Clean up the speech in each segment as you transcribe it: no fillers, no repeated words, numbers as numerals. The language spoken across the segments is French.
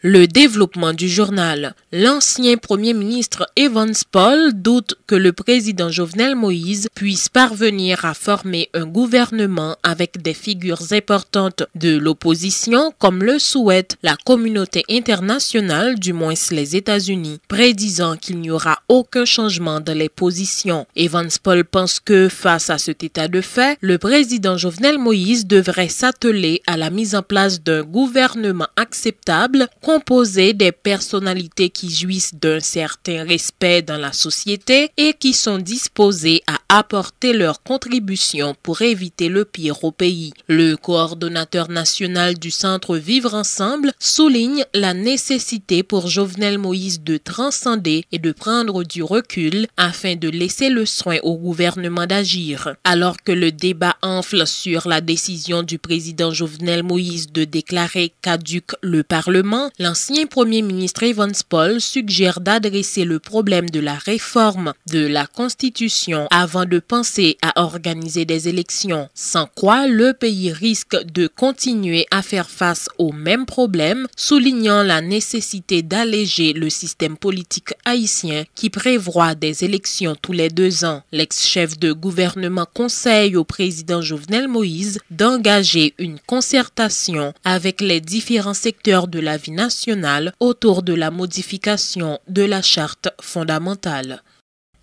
Le développement du journal. L'ancien Premier ministre Evans Paul doute que le président Jovenel Moïse puisse parvenir à former un gouvernement avec des figures importantes de l'opposition comme le souhaite la communauté internationale, du moins les États-Unis, prédisant qu'il n'y aura aucun changement dans les positions. Evans Paul pense que face à cet état de fait, le président Jovenel Moïse devrait s'atteler à la mise en place d'un gouvernement acceptable composé des personnalités qui jouissent d'un certain respect dans la société et qui sont disposées à apporter leur contribution pour éviter le pire au pays. Le coordonnateur national du Centre Vivre Ensemble souligne la nécessité pour Jovenel Moïse de transcender et de prendre du recul afin de laisser le soin au gouvernement d'agir. Alors que le débat enfle sur la décision du président Jovenel Moïse de déclarer caduc le Parlement, l'ancien Premier ministre Evans Paul suggère d'adresser le problème de la réforme de la Constitution avant de penser à organiser des élections, sans quoi le pays risque de continuer à faire face aux mêmes problèmes, soulignant la nécessité d'alléger le système politique haïtien qui prévoit des élections tous les 2 ans. L'ex-chef de gouvernement conseille au président Jovenel Moïse d'engager une concertation avec les différents secteurs de la vie nationale autour de la modification de la charte fondamentale.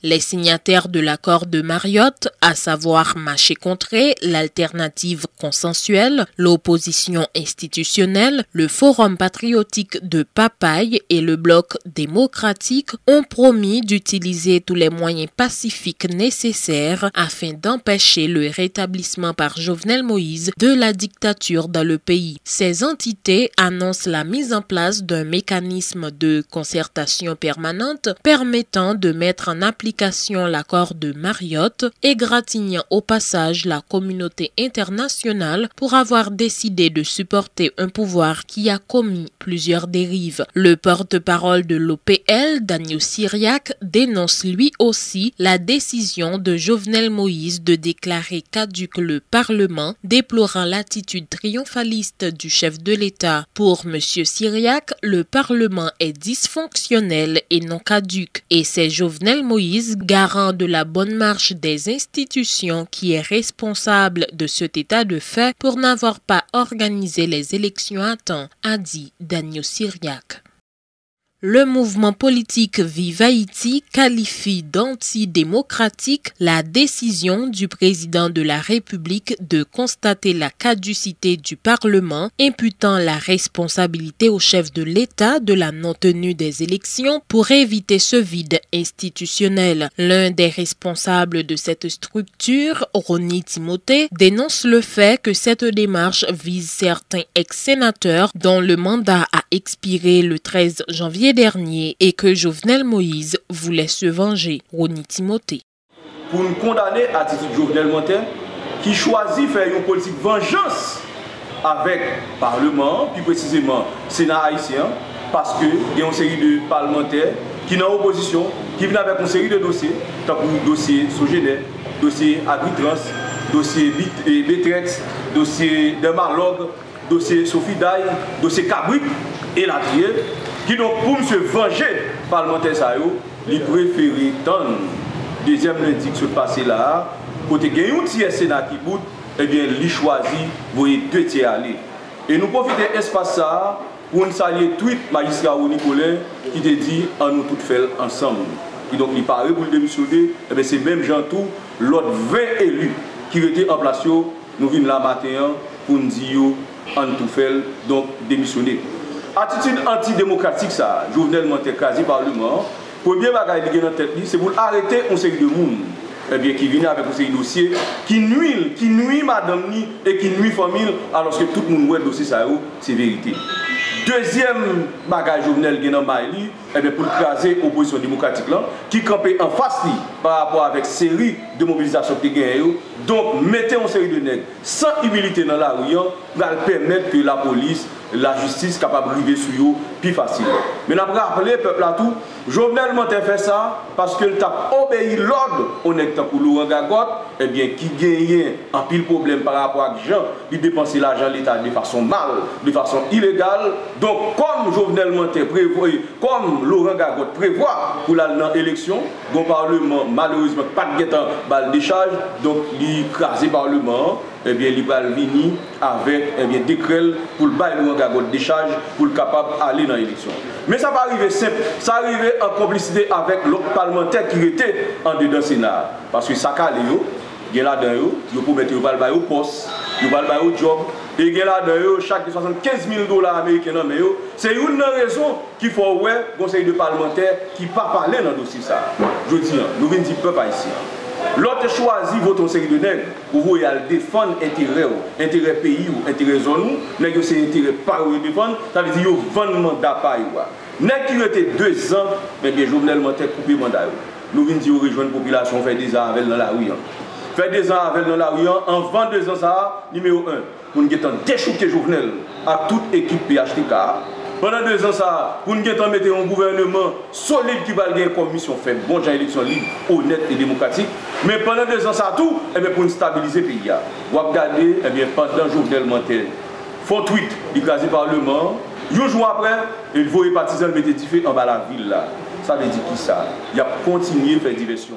Les signataires de l'accord de Mariotte, à savoir Maché Contré, l'alternative consensuelle, l'opposition institutionnelle, le Forum patriotique de Papaye et le Bloc démocratique, ont promis d'utiliser tous les moyens pacifiques nécessaires afin d'empêcher le rétablissement par Jovenel Moïse de la dictature dans le pays. Ces entités annoncent la mise en place d'un mécanisme de concertation permanente permettant de mettre en application l'accord de Mariotte, égratignant au passage la communauté internationale pour avoir décidé de supporter un pouvoir qui a commis plusieurs dérives. Le porte-parole de l'OPL, Daniel Syriac, dénonce lui aussi la décision de Jovenel Moïse de déclarer caduc le Parlement, déplorant l'attitude triomphaliste du chef de l'État. Pour M. Syriac, le Parlement est dysfonctionnel et non caduc, et c'est Jovenel Moïse, garant de la bonne marche des institutions, qui est responsable de cet état de fait pour n'avoir pas organisé les élections à temps, a dit Daniel Syriac. Le mouvement politique Vive Haïti qualifie d'antidémocratique la décision du président de la République de constater la caducité du Parlement, imputant la responsabilité au chef de l'État de la non-tenue des élections pour éviter ce vide institutionnel. L'un des responsables de cette structure, Ronnie Timothée, dénonce le fait que cette démarche vise certains ex-sénateurs dont le mandat a expiré le 13 janvier dernier et que Jovenel Moïse voulait se venger. Ronnie Timothée. Pour nous condamner à l'attitude de Jovenel Moïse qui choisit de faire une politique vengeance avec le Parlement, plus précisément le Sénat haïtien, parce qu'il y a une série de parlementaires qui sont en opposition, qui viennent avec une série de dossiers, comme le dossier Sogénère, dossier Agritrans, dossier Betrex, dossier Dermalog, dossier Sophie Daï, dossier Cabrit et la Trier, qui donc pour se venger parlementaire ça il préfère tendre deuxième lundi qui se passe là pour te gagner un tiers Sénat qui bout et bien il choisit voyer 2 tiers aller et nous profiter espace ça pour nous saluer tweet magistrat Nicolas qui te dit en nous tout faire ensemble et donc il paraît pour le démissionner et bien c'est même Jean tout l'autre 20 élus qui étaient en place nous venons là matin pour nous dire en tout faire donc démissionner. Attitude antidémocratique, ça, Jovenel Moïse quasi parlement. Premier bagage qui est dans tête, c'est pour arrêter une série de monde qui viennent avec une série de dossiers qui nuit madame ni et qui nuit famille, alors que tout le monde voit le dossier, ça, c'est vérité. Deuxième bagage Jovenel qui est dans Maïli, pour craser l'opposition démocratique là, qui campait en face par rapport avec série de mobilisation qui gagne. Donc, mettez une série de nègres sans humilité dans la rue, pour permettre que la police la justice capable de arriver sur eux plus facile. Mais nous avons rappelé peuple à tout, Jovenel Moïse fait ça parce qu'il a obéi l'ordre honnête pour Laurent Gagotte, eh bien, qui gagne un pile problème par rapport à gens qui dépensent l'argent de l'État de façon mal, de façon illégale. Donc, comme Jovenel Moïse prévoit, comme Laurent Gagotte prévoit pour l'élection, le Parlement, malheureusement, pas de balle de charge, donc il crase le Parlement, eh bien, il va venir avec décret pour le bail Laurent Gagotte de charge pour le capable d'aller dans l'élection. Mais ça va arriver simple, ça va arriver en complicité avec l'autre parlementaire qui était en dedans du Sénat. Parce que ça calé, il y a là-dedans, il faut mettre au poste, il va au job, et il y a là-dedans, chaque 75 000 $ américains, c'est une raison qu'il faut le conseil de parlementaire qui ne pas parler dans le dossier. Je dis, nous venons dire peuple ici. L'autre choisit votre série de nègres pour vous défendre intérêt pays ou intérêt zone, négocier intérêt par ou défendre, ça veut dire que vous mandat par vous. Nègres qui étaient 2 ans, mais bien Jovenel Moïse coupé mandat. Nous venons dire rejoindre la population, faire des ans avec dans la rue. Faire des ans avec dans la rue, en 22 ans, ça, numéro 1, pour nous déchouquer Jovenel à toute équipe PHTK. Pendant 2 ans, ça, pour nous mettre un gouvernement solide qui va gagner comme mission, faire bon genre élection libre, honnête et démocratique. Mais pendant 2 ans, ça tout, eh bien, pour nous stabiliser le pays. Vous regardez, eh bien, pendant Jovenel Moïse, font tweet, il crase le Parlement. 1 jour après, il faut les partisans mettre des feux en bas de la ville. Là. Ça veut dire qui ça? Il a continué à faire diversion.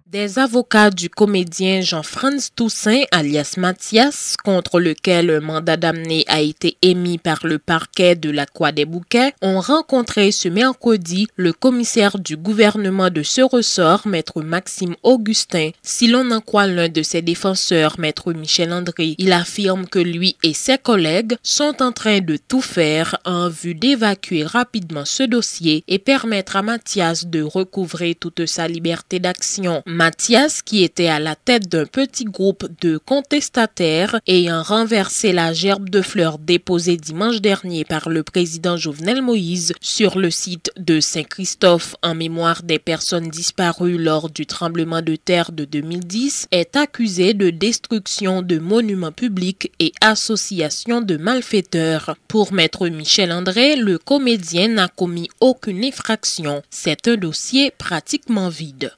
Des avocats du comédien Jean-Franz Toussaint, alias Mathias, contre lequel un mandat d'amener a été émis par le parquet de la Croix des Bouquets, ont rencontré ce mercredi le commissaire du gouvernement de ce ressort, maître Maxime Augustin. Si l'on en croit l'un de ses défenseurs, maître Michel André, il affirme que lui et ses collègues sont en train de tout faire en vue d'évacuer rapidement ce dossier et permettre à Mathias de recouvrer toute sa liberté d'action. Mathias, qui était à la tête d'un petit groupe de contestataires ayant renversé la gerbe de fleurs déposée dimanche dernier par le président Jovenel Moïse sur le site de Saint-Christophe en mémoire des personnes disparues lors du tremblement de terre de 2010, est accusé de destruction de monuments publics et association de malfaiteurs. Pour maître Michel André, le comédien n'a commis aucune infraction. C'est un dossier pratiquement vide.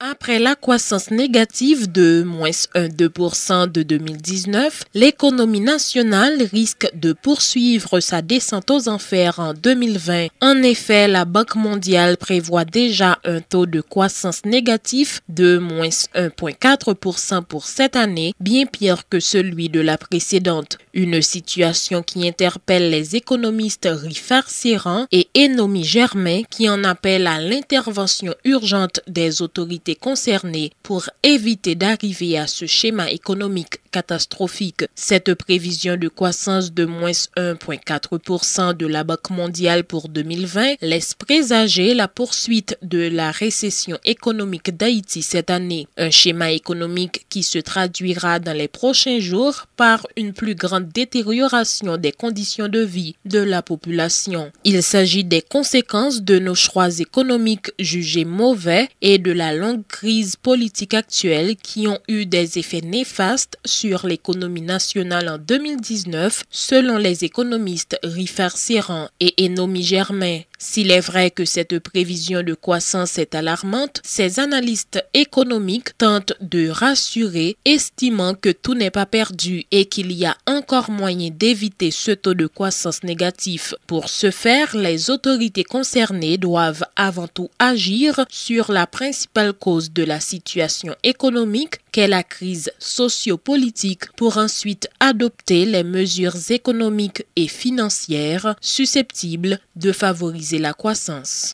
Après la croissance négative de moins 1,2% de 2019, l'économie nationale risque de poursuivre sa descente aux enfers en 2020. En effet, la Banque mondiale prévoit déjà un taux de croissance négatif de moins 1,4% pour cette année, bien pire que celui de la précédente. Une situation qui interpelle les économistes Richard Serran et Enomi Germain qui en appellent à l'intervention urgente des autorités concernés pour éviter d'arriver à ce schéma économique catastrophique. Cette prévision de croissance de moins 1,4% de la Banque mondiale pour 2020 laisse présager la poursuite de la récession économique d'Haïti cette année. Un schéma économique qui se traduira dans les prochains jours par une plus grande détérioration des conditions de vie de la population. Il s'agit des conséquences de nos choix économiques jugés mauvais et de la longue crise politique actuelle qui ont eu des effets néfastes sur l'économie nationale en 2019, selon les économistes Richard Serran et Enomi Germain. S'il est vrai que cette prévision de croissance est alarmante, ces analystes économiques tentent de rassurer, estimant que tout n'est pas perdu et qu'il y a encore moyen d'éviter ce taux de croissance négatif. Pour ce faire, les autorités concernées doivent avant tout agir sur la principale cause de la situation économique, qu'est la crise sociopolitique, pour ensuite adopter les mesures économiques et financières susceptibles de favoriser la croissance.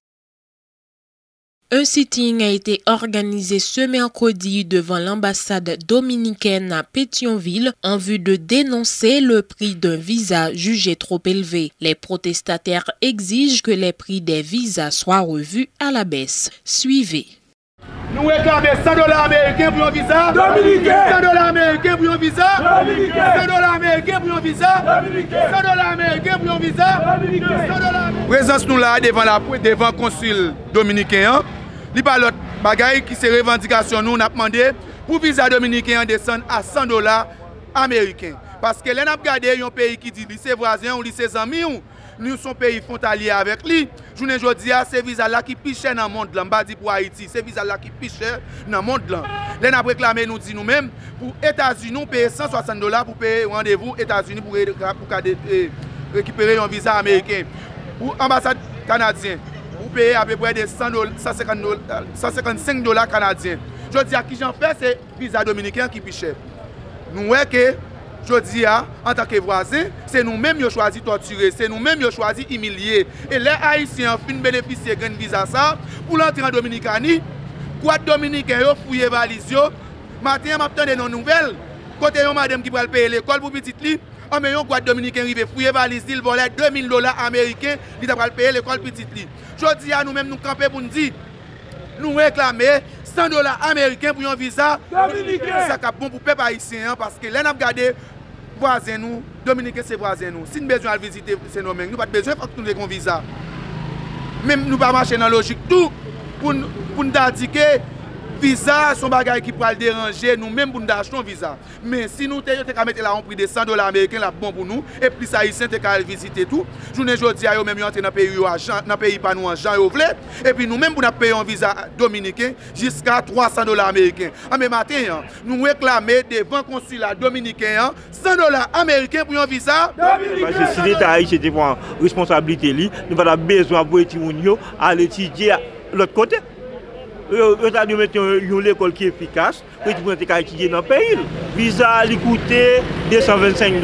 Un sitting a été organisé ce mercredi devant l'ambassade dominicaine à Pétionville en vue de dénoncer le prix d'un visa jugé trop élevé. Les protestataires exigent que les prix des visas soient revus à la baisse. Suivez. Nous réclamons $100 américains pour un visa. Dominicain. $100 américains pour un visa. Dominicain. $100 américains pour un visa. Dominicain. $100 américains pour un visa. Dominicain. Présence nous là devant le consul dominicain. Il n'y a pas l'autre bagaille qui c'est revendication nous a demandé pour visa dominicain descendre à $100 américain. Parce que là, nous regardons un pays qui dit c'est voisin ou c'est amis, nous sommes pays frontaliers avec lui. Je ne dis pas c'est visa là qui piche dans le monde, je ne dis pas pour Haïti, c'est visa là qui piche dans le monde. Là, nous avons réclamé, nous disons nous-mêmes, pour les États-Unis, payer $160 pour payer rendez-vous aux États-Unis pour récupérer un visa américain. Pour l'ambassade canadienne, vous payez à peu près de $155 canadiens. Je dis à qui j'en fais, c'est visa dominicain qui piche. Nous voyons que, je dis en tant que voisins, c'est nous-mêmes qui avons choisi de torturer, c'est nous-mêmes qui avons choisi d'humilier. Et les Haïtiens ont bénéficié de visa ça pour l'entrée en Dominicanie. Quoi de Dominicains ont fouillé les valises. Matin, je m'attendais nos nouvelles. Côté de madame qui va payer l'école pour petit lit. En meilleur quoi de Dominicains arrivé fouiller les valises, il volait $2000 américains, il va payer l'école petit lit. Je dis à nous-mêmes, nous camper pour nous dire, nous réclamer $100 américains pour un visa dominicain. Ça est bon pour les peuple haïtien parce que là, nous avons gardé voisins nous, dominicains c'est voisins nous. Si nous avons besoin de visiter ces noms, nous n'avons pas besoin de nous un visa. Même nous ne pas marcher dans la logique tout pour nous dire que visa son bagage qui peut le déranger nous-mêmes pour nous acheter un visa. Mais si nous avons mettre là un prix de $100 américains, là bon pour nous, et puis ça haïtien te visiter tout, journée jodi a yo même entrer dans pays dans pays pas nous en Jean yo vle, et puis nous-mêmes pour nous payer un visa dominicain jusqu'à $300 américains. En même matin, nous réclamer devant consulat dominicain $100 américains pour un visa dominicain. Parce que si l'État haïtien était pour responsabilité li, nous avons besoin pour étudier à l'étudier l'autre côté. Nous avons mettre une école qui est efficace pour étudier dans le pays. Le visa lui coûtait $225.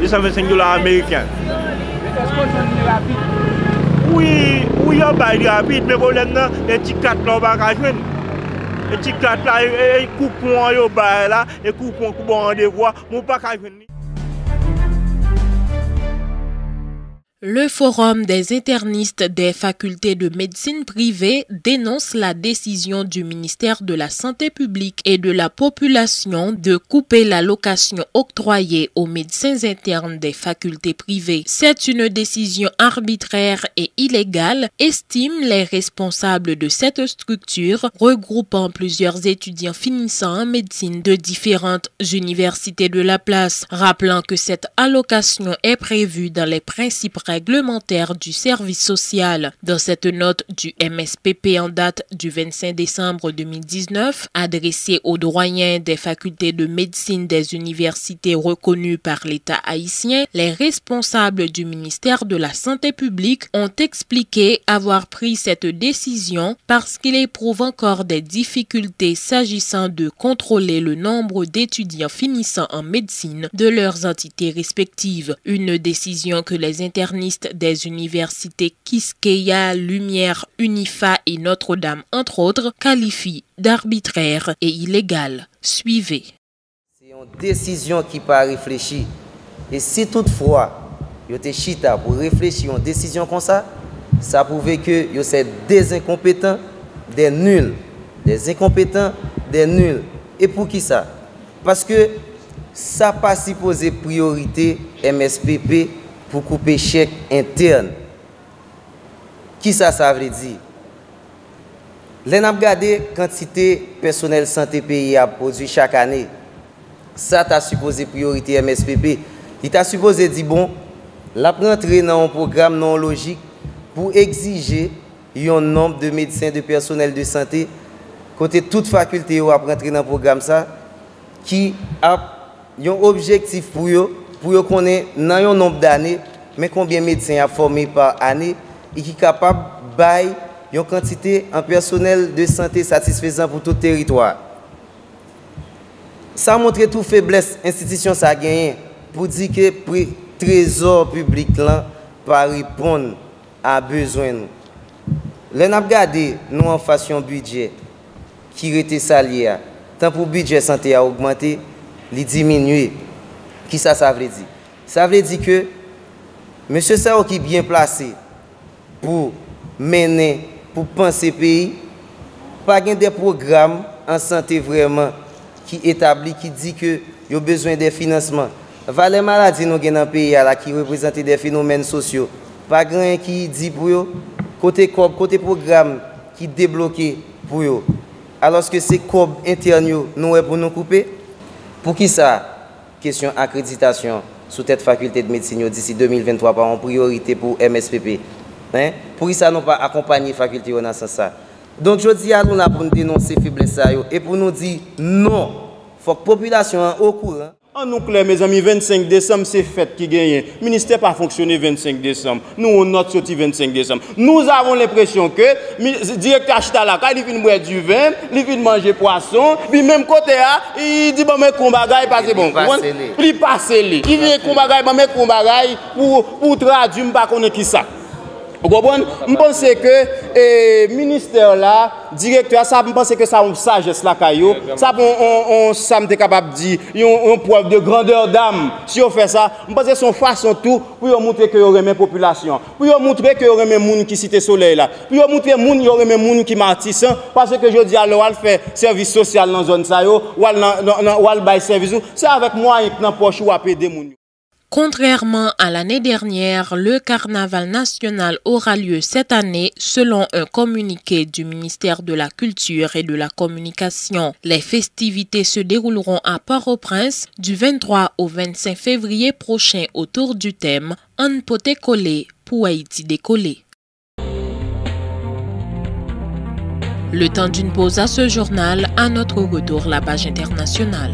$225 américains. Est-ce que c'est rapide? Oui, il est rapide, mais le problème c'est que les petits 4 là, on va pas jouer. Les petits 4 là, les coupons, les coupons, rendez-vous, on ne va pas jouer. Le Forum des internistes des facultés de médecine privée dénonce la décision du ministère de la Santé publique et de la population de couper l'allocation octroyée aux médecins internes des facultés privées. C'est une décision arbitraire et illégale, estiment les responsables de cette structure, regroupant plusieurs étudiants finissant en médecine de différentes universités de la place, rappelant que cette allocation est prévue dans les principes réglementaire du service social. Dans cette note du MSPP en date du 25 décembre 2019, adressée aux doyens des facultés de médecine des universités reconnues par l'État haïtien, les responsables du ministère de la Santé publique ont expliqué avoir pris cette décision parce qu'ils éprouvent encore des difficultés s'agissant de contrôler le nombre d'étudiants finissant en médecine de leurs entités respectives. Une décision que les internistes des universités Quisqueya, Lumière, Unifa et Notre-Dame, entre autres, qualifient d'arbitraire et illégale. Suivez. C'est une décision qui pas réfléchie. Et si toutefois, vous êtes chita pour réfléchir à une décision comme ça prouve que vous êtes des incompétents, des nuls. Des incompétents, des nuls. Et pour qui ça? Parce que ça pas supposé priorité MSPP pour couper chèque interne. Qui ça veut dire? L'on a regardé quantité personnel santé pays a produit chaque année. Ça t'a supposé priorité MSPP. Il t'a supposé dire bon, la rentrer dans un programme non logique pour exiger un nombre de médecins de personnel de santé côté toute faculté ou à rentrer dans un programme ça qui a un objectif pour eux. Pour qu'on ait dans un nombre d'années, mais combien de médecins a formé par année et qui est capable de bailler une quantité en personnel de santé satisfaisant pour tout le territoire. Ça montre toute faiblesse institution ça a gagné pour dire que le trésor public là pas répondre à besoin. Là n'a regardé nous en faisant budget qui était salier tant pour budget santé a augmenté, il diminué. Qui ça veut dire? Ça veut dire que M. Sao qui est bien placé pour mener, pour penser pays, pas des programmes en santé vraiment qui établit, qui dit que y a besoin de financement. Les maladies dans le pays qui représentent des phénomènes sociaux, pas grand qui dit pour eux, côté programme qui débloqué pour eux. Alors que c'est corps interne nous pour nous couper. Pour qui ça? Question accréditation sous tête faculté de médecine d'ici 2023 par en priorité pour MSPP. Hein? Pour qui ça, nous pas accompagner faculté dans ce sens. Donc, je dis à nous là pour nous dénoncer faiblesse et pour nous dire non, il faut que la population soit au courant. En nous clair, mes amis, 25 décembre, c'est fête qui gagne. Le ministère n'a pas fonctionné 25 décembre. Nous, on a sorti 25 décembre. Nous avons l'impression que le directeur acheta là, quand il vient boire du vin, il vient manger poisson, puis même côté, il dit, bon, mais combat, il passe bon. Il passe les. Il vient combat, mais combat, pour traduire, pas connaître qui ça. Vous comprenez? Je pense que le ministère là, directeur, ça, je pense que ça a une sagesse là, ça, ça me capable de dire, une preuve de grandeur d'âme. Si on fait ça, je pense que c'est une façon tout pour montrer que y aurait mes populations, pour montrer que y aurait mes gens qui cité soleil là, pour montrer que y aurait mes gens qui martissent, parce que je dis alors, on fait service social dans la zone ça, ou on bail service, c'est avec moi qui dans poche ou à aider les gens. Contrairement à l'année dernière, le carnaval national aura lieu cette année selon un communiqué du ministère de la Culture et de la Communication. Les festivités se dérouleront à Port-au-Prince du 23 au 25 février prochain autour du thème « On peut coller pour Haïti décoller ». Le temps d'une pause à ce journal, à notre retour la page internationale.